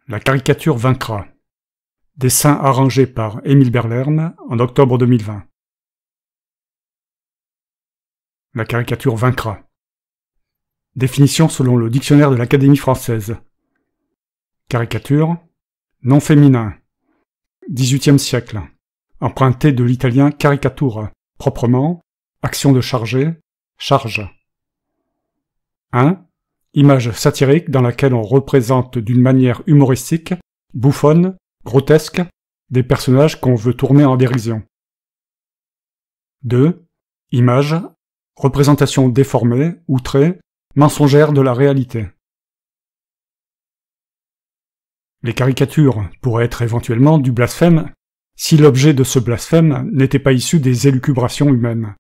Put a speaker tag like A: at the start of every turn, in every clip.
A: La caricature vaincra. Dessin arrangé par Émile Berlerme en octobre 2020. La caricature vaincra. Définition selon le dictionnaire de l'Académie française. Caricature, nom féminin. 18e siècle. Emprunté de l'italien caricatura, proprement, action de charger, charge. 1. Image satirique dans laquelle on représente d'une manière humoristique, bouffonne, grotesque, des personnages qu'on veut tourner en dérision. 2. Image, représentation déformée, outrée, mensongère de la réalité. Les caricatures pourraient être éventuellement du blasphème si l'objet de ce blasphème n'était pas issu des élucubrations humaines.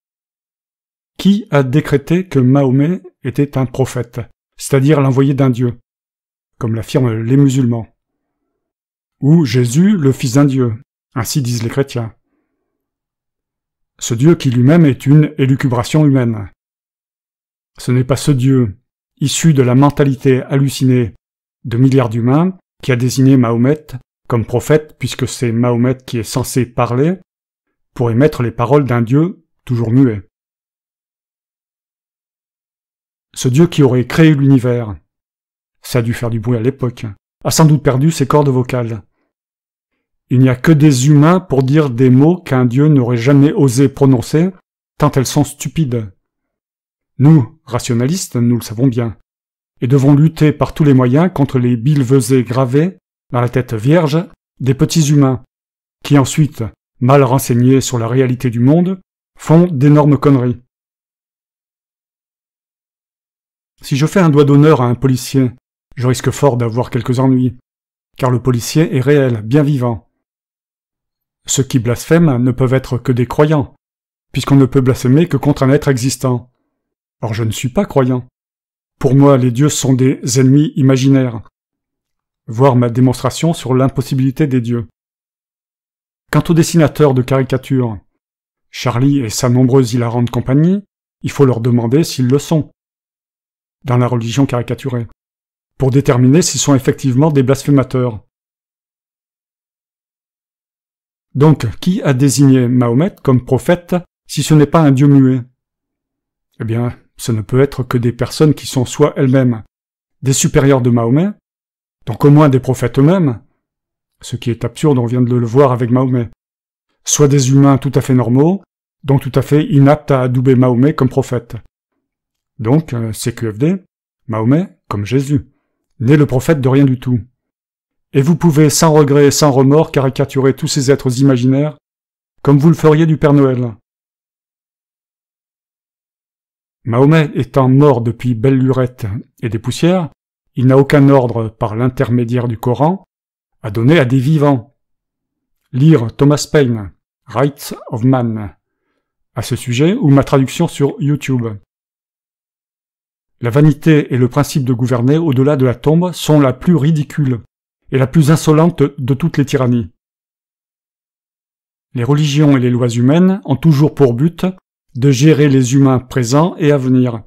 A: Qui a décrété que Mahomet était un prophète, c'est-à-dire l'envoyé d'un dieu, comme l'affirment les musulmans? Ou Jésus, le fils d'un dieu, ainsi disent les chrétiens. Ce dieu qui lui-même est une élucubration humaine. Ce n'est pas ce dieu, issu de la mentalité hallucinée de milliards d'humains, qui a désigné Mahomet comme prophète, puisque c'est Mahomet qui est censé parler, pour émettre les paroles d'un dieu toujours muet. Ce dieu qui aurait créé l'univers, ça a dû faire du bruit à l'époque, a sans doute perdu ses cordes vocales. Il n'y a que des humains pour dire des mots qu'un dieu n'aurait jamais osé prononcer, tant elles sont stupides. Nous, rationalistes, nous le savons bien, et devons lutter par tous les moyens contre les billevesées gravées dans la tête vierge des petits humains, qui ensuite, mal renseignés sur la réalité du monde, font d'énormes conneries. Si je fais un doigt d'honneur à un policier, je risque fort d'avoir quelques ennuis, car le policier est réel, bien vivant. Ceux qui blasphèment ne peuvent être que des croyants, puisqu'on ne peut blasphémer que contre un être existant. Or je ne suis pas croyant. Pour moi, les dieux sont des ennemis imaginaires. Voir ma démonstration sur l'impossibilité des dieux. Quant aux dessinateurs de caricatures, Charlie et sa nombreuse hilarante compagnie, il faut leur demander s'ils le sont, dans la religion caricaturée, pour déterminer s'ils sont effectivement des blasphémateurs. Donc, qui a désigné Mahomet comme prophète si ce n'est pas un dieu muet? Eh bien, ce ne peut être que des personnes qui sont soit elles-mêmes des supérieurs de Mahomet, donc au moins des prophètes eux-mêmes, ce qui est absurde, on vient de le voir avec Mahomet, soit des humains tout à fait normaux, donc tout à fait inaptes à adouber Mahomet comme prophète. Donc, CQFD, Mahomet, comme Jésus, n'est le prophète de rien du tout. Et vous pouvez sans regret et sans remords caricaturer tous ces êtres imaginaires comme vous le feriez du Père Noël. Mahomet étant mort depuis belle lurette et des poussières, il n'a aucun ordre par l'intermédiaire du Coran à donner à des vivants. Lire Thomas Paine, Rights of Man, à ce sujet, ou ma traduction sur YouTube. La vanité et le principe de gouverner au-delà de la tombe sont la plus ridicule et la plus insolente de toutes les tyrannies. Les religions et les lois humaines ont toujours pour but de gérer les humains présents et à venir,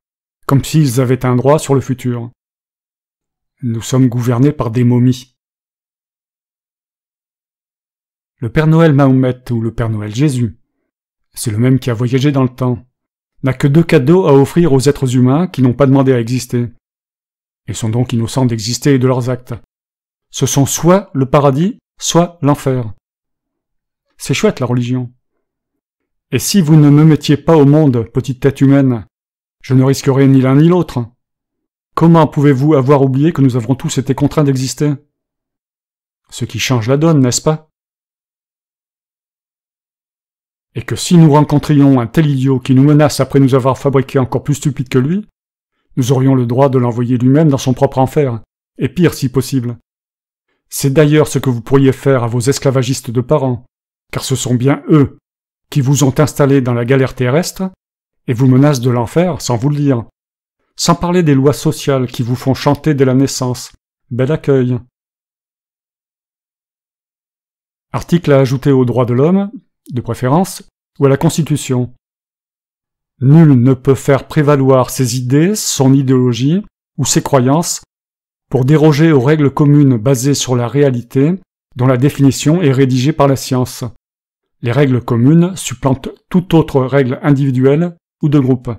A: comme s'ils avaient un droit sur le futur. Nous sommes gouvernés par des momies. Le Père Noël Mahomet ou le Père Noël Jésus, c'est le même qui a voyagé dans le temps, n'a que deux cadeaux à offrir aux êtres humains qui n'ont pas demandé à exister, et sont donc innocents d'exister et de leurs actes. Ce sont soit le paradis, soit l'enfer. C'est chouette la religion. Et si vous ne me mettiez pas au monde, petite tête humaine, je ne risquerais ni l'un ni l'autre. Comment pouvez-vous avoir oublié que nous avons tous été contraints d'exister? Ce qui change la donne, n'est-ce pas? Et que si nous rencontrions un tel idiot qui nous menace après nous avoir fabriqué encore plus stupide que lui, nous aurions le droit de l'envoyer lui-même dans son propre enfer, et pire si possible. C'est d'ailleurs ce que vous pourriez faire à vos esclavagistes de parents, car ce sont bien eux qui vous ont installé dans la galère terrestre et vous menacent de l'enfer sans vous le dire. Sans parler des lois sociales qui vous font chanter dès la naissance. Bel accueil. Article à ajouter aux droits de l'homme, de préférence, ou à la Constitution. Nul ne peut faire prévaloir ses idées, son idéologie ou ses croyances pour déroger aux règles communes basées sur la réalité, dont la définition est rédigée par la science. Les règles communes supplantent toute autre règle individuelle ou de groupe.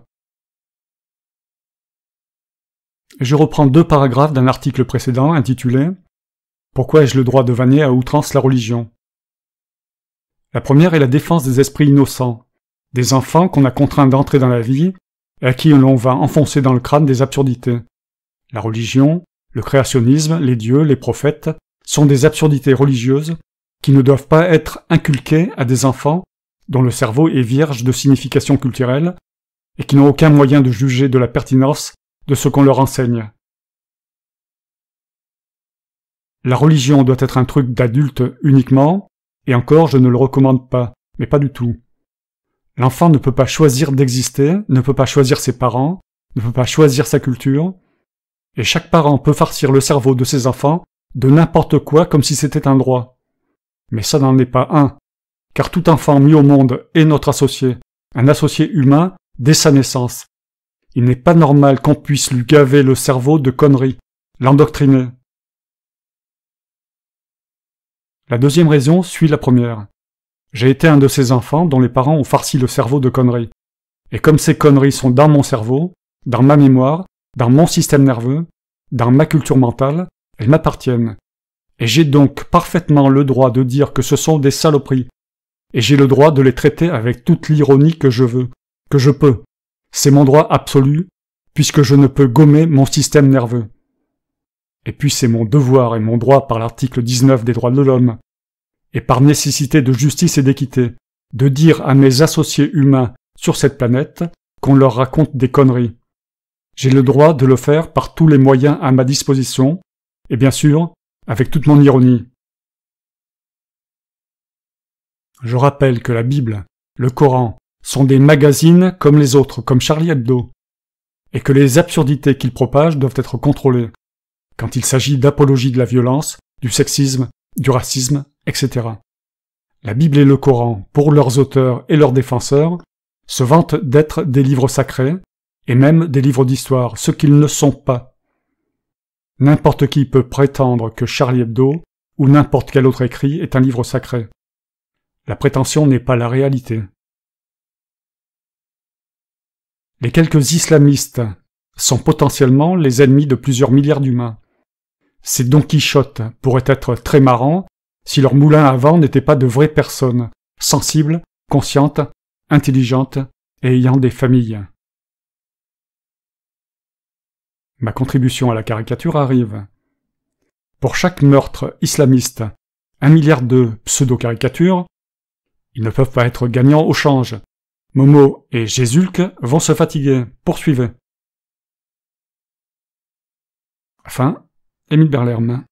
A: Je reprends 2 paragraphes d'un article précédent intitulé « Pourquoi ai-je le droit de vanner à outrance la religion ?» La première est la défense des esprits innocents, des enfants qu'on a contraints d'entrer dans la vie et à qui l'on va enfoncer dans le crâne des absurdités. La religion, le créationnisme, les dieux, les prophètes sont des absurdités religieuses qui ne doivent pas être inculquées à des enfants dont le cerveau est vierge de signification culturelle et qui n'ont aucun moyen de juger de la pertinence de ce qu'on leur enseigne. La religion doit être un truc d'adulte uniquement, et encore je ne le recommande pas, mais pas du tout. L'enfant ne peut pas choisir d'exister, ne peut pas choisir ses parents, ne peut pas choisir sa culture, et chaque parent peut farcir le cerveau de ses enfants de n'importe quoi comme si c'était un droit. Mais ça n'en est pas un, car tout enfant mis au monde est notre associé, un associé humain dès sa naissance. Il n'est pas normal qu'on puisse lui gaver le cerveau de conneries, l'endoctriner. La deuxième raison suit la première. J'ai été un de ces enfants dont les parents ont farci le cerveau de conneries. Et comme ces conneries sont dans mon cerveau, dans ma mémoire, dans mon système nerveux, dans ma culture mentale, elles m'appartiennent. Et j'ai donc parfaitement le droit de dire que ce sont des saloperies. Et j'ai le droit de les traiter avec toute l'ironie que je veux, que je peux. C'est mon droit absolu, puisque je ne peux gommer mon système nerveux. Et puis c'est mon devoir et mon droit par l'article 19 des droits de l'homme, et par nécessité de justice et d'équité, de dire à mes associés humains sur cette planète qu'on leur raconte des conneries. J'ai le droit de le faire par tous les moyens à ma disposition, et bien sûr, avec toute mon ironie. Je rappelle que la Bible, le Coran, sont des magazines comme les autres, comme Charlie Hebdo, et que les absurdités qu'ils propagent doivent être contrôlées, quand il s'agit d'apologie de la violence, du sexisme, du racisme, etc. La Bible et le Coran, pour leurs auteurs et leurs défenseurs, se vantent d'être des livres sacrés, et même des livres d'histoire, ce qu'ils ne sont pas. N'importe qui peut prétendre que Charlie Hebdo, ou n'importe quel autre écrit, est un livre sacré. La prétention n'est pas la réalité. Les quelques islamistes sont potentiellement les ennemis de plusieurs milliards d'humains. Ces Don Quichotte pourraient être très marrants si leur moulin à vent n'était pas de vraies personnes, sensibles, conscientes, intelligentes et ayant des familles. Ma contribution à la caricature arrive. Pour chaque meurtre islamiste, 1 milliard de pseudo-caricatures, ils ne peuvent pas être gagnants au change. Momo et Jésulque vont se fatiguer. Poursuivez. Fin, Émile Berlerme.